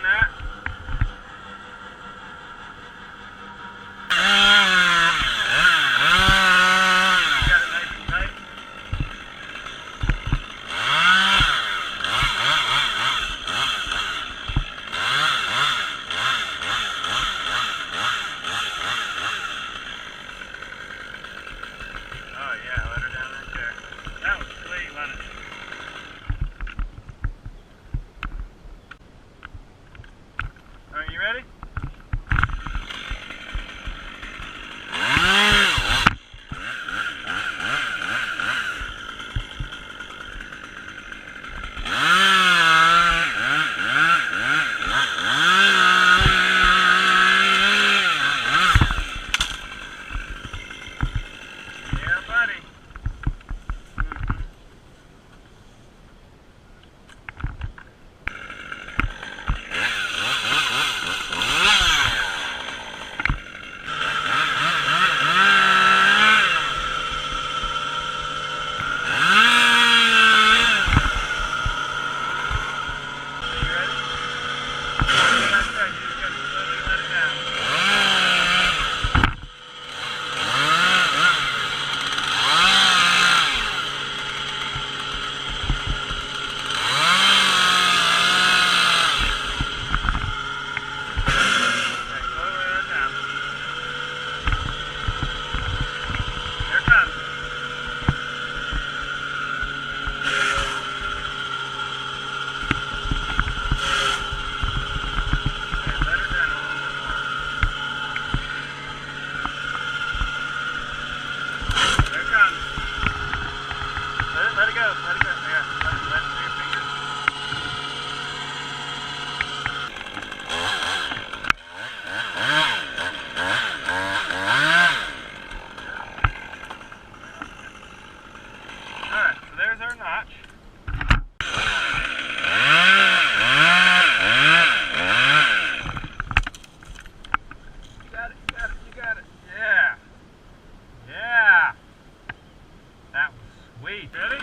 on that. Got it nice and tight. Oh yeah, let her down right there. That was sweet, wasn't it? Are you ready? Yeah, buddy. Let it go. Let it go. Yeah. Let it through your fingers. Alright, so there's our notch. You got it, you got it, you got it. Yeah. Yeah. That was sweet. Ready?